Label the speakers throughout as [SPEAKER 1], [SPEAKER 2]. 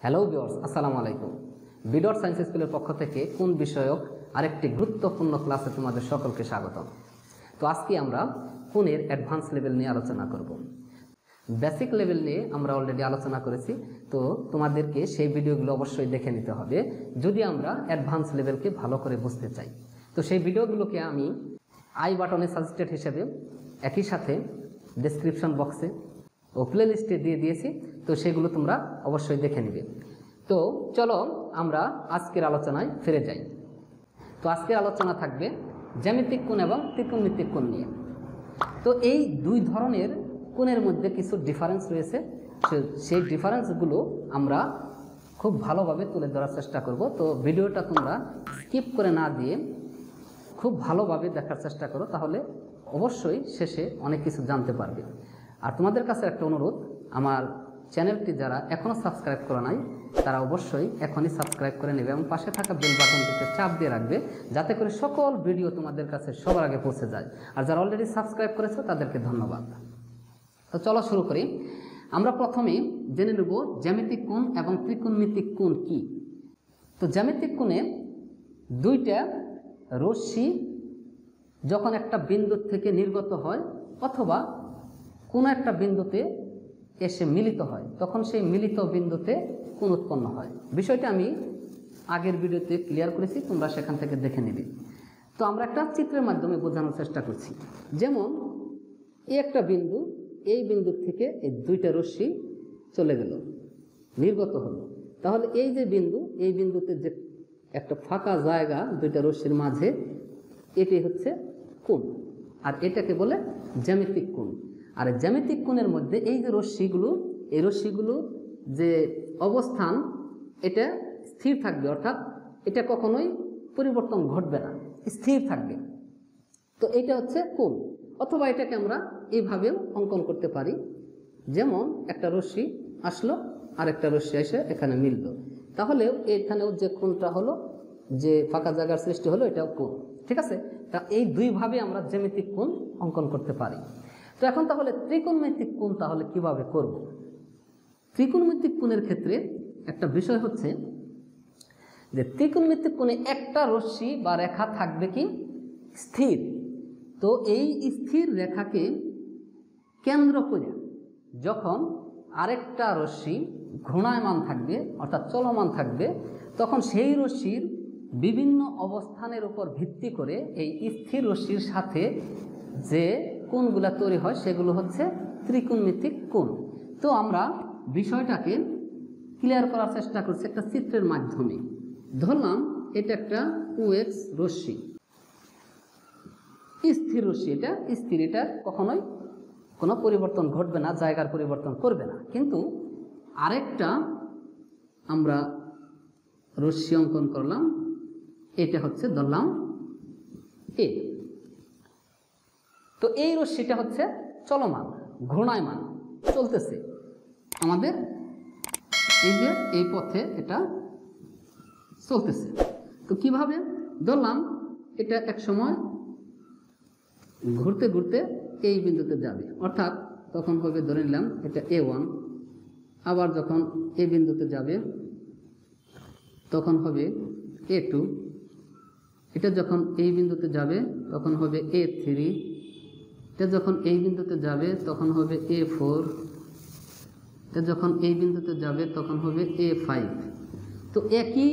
[SPEAKER 1] Hello viewers, আসসালামু আলাইকুম। B.science স্কুলের পক্ষ থেকে কোন বিষয়ক আরেকটি গুরুত্বপূর্ণ ক্লাসে তোমাদের সকলকে স্বাগতম। তো আজকে আমরা কোণের অ্যাডভান্স লেভেল নিয়ে আলোচনা করব। বেসিক লেভেল নিয়ে আমরা অলরেডি আলোচনা করেছি, তো তোমাদেরকে সেই ভিডিওগুলো অবশ্যই দেখে নিতে হবে যদি আমরা অ্যাডভান্স লেভেলকে ভালো করে বুঝতে চাই। তো সেই ভিডিওগুলোকে আমি আই বাটনে সাজেস্টেড হিসেবে একই সাথে ডেসক্রিপশন বক্সে ও প্লে লিস্টে দিয়ে দিয়েছি, তো সেগুলো তোমরা অবশ্যই দেখে নিবে। তো চলো আমরা আজকের আলোচনায় ফিরে যাই। তো আজকের আলোচনা থাকবে জ্যামিতিক কোণ এবং ত্রিকোণমিতিক কোণ নিয়ে। তো এই দুই ধরনের কোণের মধ্যে কিছু ডিফারেন্স রয়েছে, সেই ডিফারেন্সগুলো আমরা খুব ভালোভাবে তুলে ধরার চেষ্টা করব। তো ভিডিওটা তোমরা স্কিপ করে না দিয়ে খুব ভালোভাবে দেখার চেষ্টা করো, তাহলে অবশ্যই শেষে অনেক কিছু জানতে পারবে। আর তোমাদের কাছে একটা অনুরোধ, আমার চ্যানেলটি যারা এখনও সাবস্ক্রাইব করা নাই তারা অবশ্যই এখনই সাবস্ক্রাইব করে নেবে এবং পাশে থাকা বেল বাটনটিতে চাপ দিয়ে রাখবে, যাতে করে সকল ভিডিও তোমাদের কাছে সবার আগে পৌঁছে যায়। আর যারা অলরেডি সাবস্ক্রাইব করেছো তাদেরকে ধন্যবাদ। তো চলো শুরু করি। আমরা প্রথমে জেনে নেব জ্যামিতিক কোণ এবং ত্রিকোণমিতিক কোণ কি। তো জ্যামিতিক কোণে দুইটা রশ্মি যখন একটা বিন্দু থেকে নির্গত হয় অথবা কোনো একটা বিন্দুতে এসে মিলিত হয়, তখন সেই মিলিত বিন্দুতে কোণ উৎপন্ন হয়। বিষয়টা আমি আগের ভিডিওতে ক্লিয়ার করেছি, তোমরা সেখান থেকে দেখে নিবে। তো আমরা একটা চিত্রের মাধ্যমে বোঝানোর চেষ্টা করছি। যেমন এই একটা বিন্দু, এই বিন্দু থেকে এই দুইটা রশ্মি চলে গেল, নির্গত হলো। তাহলে এই যে বিন্দু, এই বিন্দুতে যে একটা ফাঁকা জায়গা দুইটা রশ্মির মাঝে, এটি হচ্ছে কোণ, আর এটাকে বলে জ্যামিতিক কোণ। আর জ্যামিতিক কোণের মধ্যে এই যে রশ্মিগুলো, এই রশ্মিগুলো যে অবস্থান এটা স্থির থাকবে, অর্থাৎ এটা কখনোই পরিবর্তন ঘটবে না, স্থির থাকবে। তো এটা হচ্ছে কোণ। অথবা এটাকে আমরা এইভাবেও অঙ্কন করতে পারি, যেমন একটা রশ্মি আসলো আর একটা রশ্মি এসে এখানে মিলল, তাহলেও এখানেও যে কোণটা হলো, যে ফাঁকা জায়গার সৃষ্টি হলো, এটাও কোণ। ঠিক আছে, তা এই দুইভাবে আমরা জ্যামিতিক কোণ অঙ্কন করতে পারি। তো এখন তাহলে ত্রিকোণমিতিক কোণ তাহলে কিভাবে করব? ত্রিকোণমিতিক কোণের ক্ষেত্রে একটা বিষয় হচ্ছে যে ত্রিকোণমিতিক কোণে একটা রশ্মি বা রেখা থাকবে কি স্থির। তো এই স্থির রেখাকে কেন্দ্র করে যখন আরেকটা রশ্মি ঘূর্ণায়মান থাকবে, অর্থাৎ চলমান থাকবে, তখন সেই রশ্মির বিভিন্ন অবস্থানের উপর ভিত্তি করে এই স্থির রশ্মির সাথে যে কোণগুলো তৈরি হয় সেগুলো হচ্ছে ত্রিকোণমিতিক কোণ। তো আমরা বিষয়টাকে ক্লিয়ার করার চেষ্টা করছি একটা চিত্রের মাধ্যমে। ধরলাম এটা একটা OX রশ্মি, স্থির রশ্মি, এটা স্থির, এটা কখনোই কোনো পরিবর্তন ঘটবে না, জায়গার পরিবর্তন করবে না। কিন্তু আরেকটা আমরা রশ্মি অঙ্কন করলাম, এটা হচ্ছে ধরলাম এ। তো এই রশ্মিটা হচ্ছে চলমান, ঘূর্ণায়মান, চলতেছে আমাদের এই যে এই পথে এটা চলতেছে। তো কিভাবে ধরলাম, এটা এক সময় ঘুরতে ঘুরতে এই বিন্দুতে যাবে, অর্থাৎ তখন হবে ধরে নিলাম এটা A1, আবার যখন এই বিন্দুতে যাবে তখন হবে A2, এটা যখন এই বিন্দুতে যাবে তখন হবে A3, এটা যখন এই বিন্দুতে যাবে তখন হবে A4, এটা যখন এই বিন্দুতে যাবে তখন হবে A5। তো একই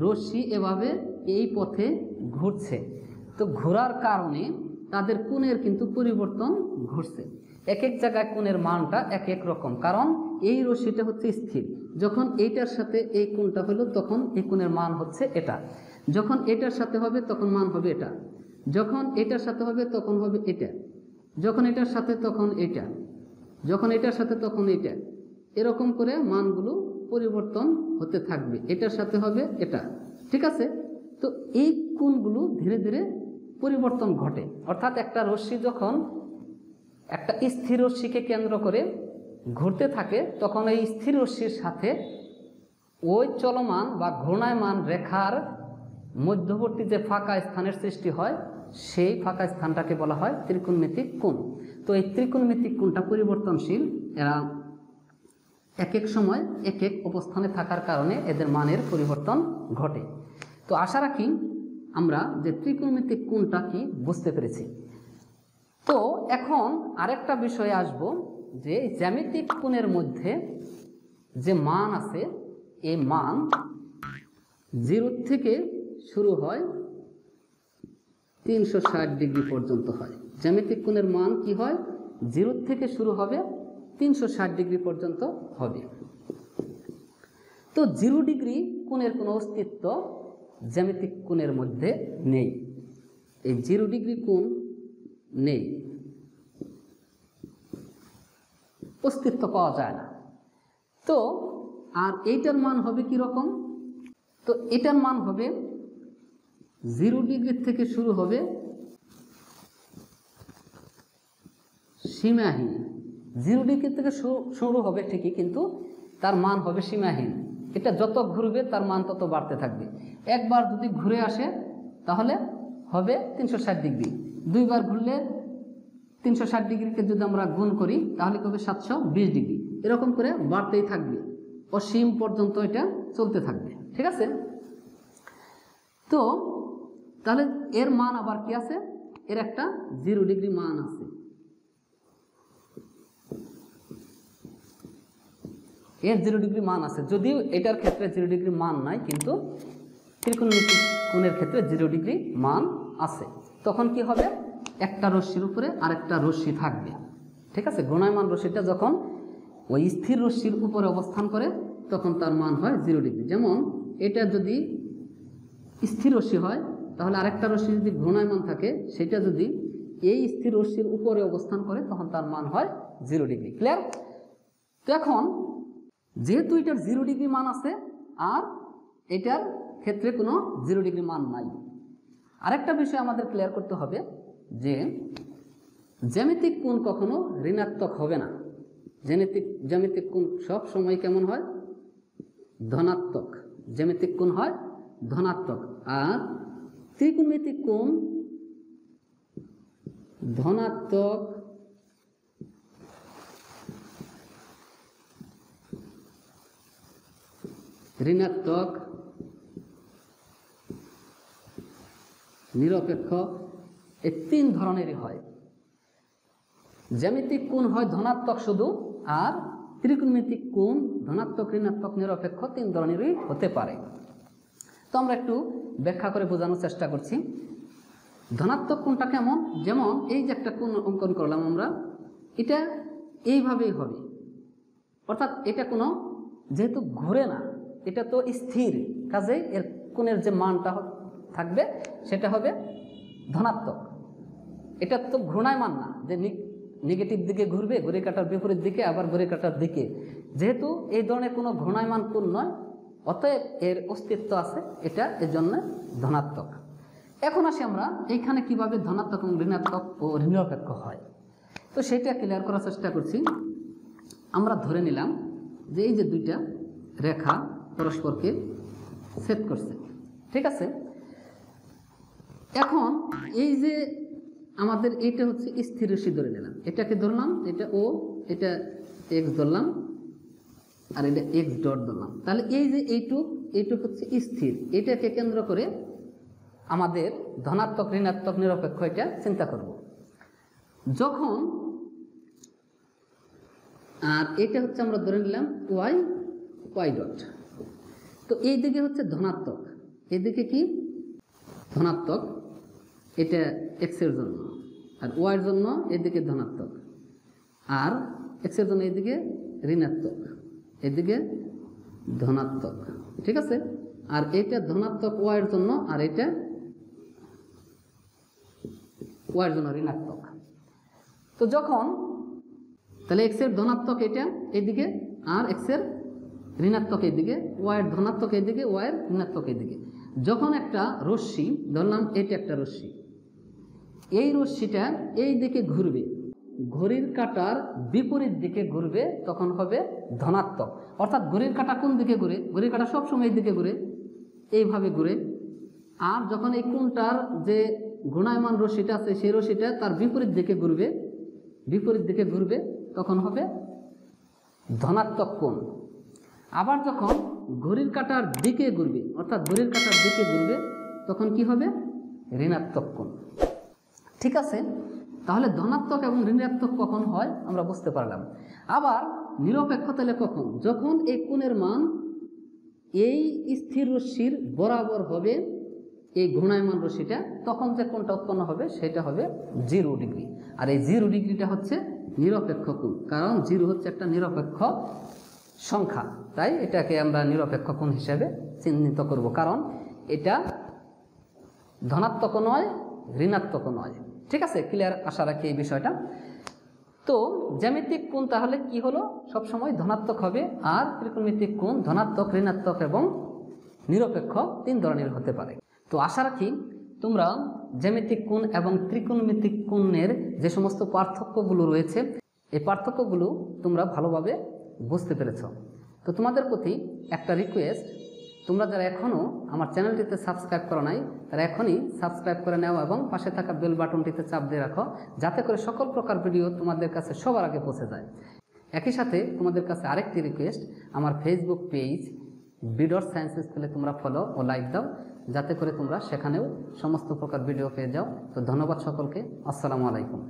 [SPEAKER 1] রশ্মি এভাবে এই পথে ঘুরছে। তো ঘোরার কারণে তাদের কোণের কিন্তু পরিবর্তন ঘটছে। এক এক জায়গায় কোণের মানটা এক এক রকম, কারণ এই রশ্মিটা হচ্ছে স্থির। যখন এইটার সাথে এই কোণটা হলো তখন এই কোণের মান হচ্ছে এটা, যখন এটার সাথে হবে তখন মান হবে এটা, যখন এটার সাথে হবে তখন হবে এটা, যখন এটার সাথে তখন এটা, যখন এটার সাথে তখন এটা, এরকম করে মানগুলো পরিবর্তন হতে থাকবে। এটার সাথে হবে এটা, ঠিক আছে। তো এই কোণগুলো ধীরে ধীরে পরিবর্তন ঘটে, অর্থাৎ একটা রশ্মি যখন একটা স্থির রশ্মিকে কেন্দ্র করে ঘুরতে থাকে তখন এই স্থির রশ্মির সাথে ওই চলমান বা ঘূর্ণায়মান রেখার মধ্যবর্তী যে ফাঁকা স্থানের সৃষ্টি হয়, সেই ফাঁকা স্থানটাকে বলা হয় ত্রিকোণমিতিক কোণ। তো এই ত্রিকোণমিতিক কোণটা পরিবর্তনশীল, এরা এক এক সময় এক এক অবস্থানে থাকার কারণে এদের মানের পরিবর্তন ঘটে। তো আশা রাখি আমরা যে ত্রিকোণমিতিক কোণটা কি বুঝতে পেরেছি। তো এখন আরেকটা বিষয়ে আসব যে জ্যামিতিক কোণের মধ্যে যে মান আছে এই মান 0 থেকে শুরু হয় 360 ডিগ্রি পর্যন্ত হয়। জ্যামিতিক কোণের মান কি হয়? 0 থেকে শুরু হবে 360 ডিগ্রি পর্যন্ত হবে। তো 0 ডিগ্রি কোণের কোনো অস্তিত্ব জ্যামিতিক কোণের মধ্যে নেই। এই 0 ডিগ্রি কোণ নেই, অস্তিত্ব পাওয়া যায় না। তো আর এইটার মান হবে কি রকম? তো এটার মান হবে 0 ডিগ্রি থেকে শুরু হবে সীমাহীন। 0 ডিগ্রি থেকে শুরু হবে ঠিকই, কিন্তু তার মান হবে সীমাহীন। এটা যত ঘুরবে তার মান তত বাড়তে থাকবে। একবার যদি ঘুরে আসে তাহলে হবে 360 ডিগ্রি, দুইবার ঘুরলে 360 ডিগ্রিকে যদি আমরা গুণ করি তাহলে হবে 720 ডিগ্রি। এরকম করে বাড়তেই থাকবে, অসীম পর্যন্ত এটা চলতে থাকবে। ঠিক আছে? তো তাহলে এর মান আবার কি আছে? এর একটা 0 ডিগ্রি মান আছে। এর 0 ডিগ্রি মান আছে, যদিও এটার ক্ষেত্রে 0 ডিগ্রি মান নাই, কিন্তু ত্রিকোণমিতিক কোণের ক্ষেত্রে 0 ডিগ্রি মান আছে। তখন কি হবে? একটা রশ্মির উপরে আরেকটা রশ্মি থাকবে। ঠিক আছে? ঘূর্ণায়মান রশ্মিটা যখন ওই স্থির রশ্মির উপরে অবস্থান করে তখন তার মান হয় 0 ডিগ্রি। যেমন এটা যদি স্থির রশ্মি হয় তাহলে আরেকটা রশ্মি যদি ঘূর্ণায়মান থাকে সেটা যদি এই স্থির রশ্মির উপরে অবস্থান করে তখন তার মান হয় 0 ডিগ্রি। ক্লিয়ার? তো এখন যেহেতু এটার 0 ডিগ্রি মান আছে আর এটার ক্ষেত্রে কোনো 0 ডিগ্রি মান নাই, আরেকটা বিষয় আমাদের ক্লিয়ার করতে হবে যে জ্যামিতিক কোণ কখনো ঋণাত্মক হবে না। জ্যামিতিক কোণ সব সময় কেমন হয়? ধনাত্মক। জ্যামিতিক কোণ হয় ধনাত্মক, আর ত্রিকোণমিতিক কোণ ধনাত্মক ঋণাত্মক নিরপেক্ষ এই 3 ধরনেরই হয়। জ্যামিতিক কোণ হয় ধনাত্মক শুধু, আর ত্রিকোণমিতিক কোণ ধনাত্মক ঋণাত্মক নিরপেক্ষ 3 ধরনেরই হতে পারে। তো আমরা একটু ব্যাখ্যা করে বোঝানোর চেষ্টা করছি। ধনাত্মক কোণটা কেমন? যেমন এই যে একটা কোণ অঙ্কন করলাম আমরা, এটা এইভাবেই হবে, অর্থাৎ এটা কোনো যেহেতু ঘুরে না, এটা তো স্থির, কাজেই এর কোণের যে মানটা থাকবে সেটা হবে ধনাত্মক। এটা তো ঘূর্ণায়মান না যে নেগেটিভ দিকে ঘুরবে, ঘড়ির কাঁটার বিপরীত দিকে, আবার ঘড়ির কাঁটার দিকে। যেহেতু এই ধরনের কোনো ঘূর্ণায়মান কোণ নয়, অতএব এর অস্তিত্ব আছে, এটা এর জন্য ধনাত্মক। এখন আসি আমরা এইখানে কিভাবে ধনাত্মক এবং ঋণাত্মক ও নিরপেক্ষ হয়, তো সেটা ক্লিয়ার করার চেষ্টা করছি। আমরা ধরে নিলাম যে এই যে দুইটা রেখা পরস্পরকে ছেদ করছে। ঠিক আছে? এখন এই যে আমাদের এটা হচ্ছে স্থির রশ্মি ধরে নিলাম, এটাকে ধরলাম, এটা ও, এটা এক্স ধরলাম, আর এটা এক্স ডট ধরলাম। তাহলে এই যে এইটুক হচ্ছে স্থির, এটাকে কেন্দ্র করে আমাদের ধনাত্মক ঋণাত্মক নিরপেক্ষ এটা চিন্তা করব। যখন আর এটা হচ্ছে আমরা ধরে নিলাম ওয়াই ডট, তো এই দিকে হচ্ছে ধনাত্মক, এদিকে কি ধনাত্মক, এটা এক্সের জন্য, আর ওয়াইয়ের জন্য এদিকে ধনাত্মক, আর এক্সের জন্য এদিকে ঋণাত্মক, এদিকে ধনাত্মক। ঠিক আছে? আর এটা ধনাত্মক ওয়াইয়ের জন্য, আর এটা ওয়াইয়ের জন্য ঋণাত্মক। তো যখন তাহলে এক্সের ধনাত্মক এটা এইদিকে, আর এক্সের ঋণাত্মক এইদিকে, ওয়াইয়ের ধনাত্মক এইদিকে, ওয়াইয়ের ঋণাত্মক এইদিকে। যখন একটা রশ্মি ধরলাম, এটা একটা রশ্মি, এই রশ্মিটা এই দিকে ঘুরবে, ঘড়ির কাঁটার বিপরীত দিকে ঘুরবে, তখন হবে ধনাত্মক। অর্থাৎ ঘড়ির কাঁটা কোন দিকে ঘুরে? ঘড়ির কাঁটা সবসময় এই দিকে ঘুরে, এইভাবে ঘুরে। আর যখন এই কোণটার যে ঘূর্ণায়মান রশ্মিটা আছে সেই রশ্মিটা তার বিপরীত দিকে ঘুরবে, তখন হবে ধনাত্মক কোণ। আবার যখন ঘড়ির কাঁটার দিকে ঘুরবে, অর্থাৎ ঘড়ির কাঁটার দিকে ঘুরবে, তখন কি হবে? ঋণাত্মক কোণ। ঠিক আছে, তাহলে ধনাত্মক এবং ঋণাত্মক কখন হয় আমরা বুঝতে পারলাম। আবার নিরপেক্ষ তাহলে কখন? যখন এই কোণের মান এই স্থির রশ্মির বরাবর হবে এই ঘূর্ণায়মান রশ্মিটা, তখন যে কোণটা উৎপন্ন হবে সেটা হবে 0 ডিগ্রি। আর এই 0 ডিগ্রিটা হচ্ছে নিরপেক্ষ কোণ, কারণ 0 হচ্ছে একটা নিরপেক্ষ সংখ্যা, তাই এটাকে আমরা নিরপেক্ষ কোণ হিসেবে চিহ্নিত করব, কারণ এটা ধনাত্মক নয়, ঋণাত্মক নয়। ঠিক আছে, ক্লিয়ার আশা রাখি এই বিষয়টা। তো জ্যামিতিক কোণ তাহলে কি হলো? সবসময় ধনাত্মক হবে। আর ত্রিকোণমিতিক কোণ ধনাত্মক, ঋণাত্মক এবং নিরপেক্ষ 3 ধরনের হতে পারে। তো আশা রাখি তোমরা জ্যামিতিক কোণ এবং ত্রিকোণমিতিক কোণের যে সমস্ত পার্থক্যগুলো রয়েছে, এই পার্থক্যগুলো তোমরা ভালোভাবে বুঝতে পেরেছ। তো তোমাদের প্রতি একটা রিকোয়েস্ট, তোমরা যারা এখনও আমার চ্যানেলটিতে সাবস্ক্রাইব করো নাই, তারা এখনই সাবস্ক্রাইব করে নাও এবং পাশে থাকা বেল বাটনটিতে চাপ দিয়ে রাখো, যাতে করে সকল প্রকার ভিডিও তোমাদের কাছে সবার আগে পৌঁছে যায়। একই সাথে তোমাদের কাছে আরেকটি রিকোয়েস্ট, আমার ফেসবুক পেজ B.science স্কুলে তোমরা ফলো ও লাইক দাও, যাতে করে তোমরা সেখানেও সমস্ত প্রকার ভিডিও পেয়ে যাও। তো ধন্যবাদ সকলকে। আসসালামু আলাইকুম।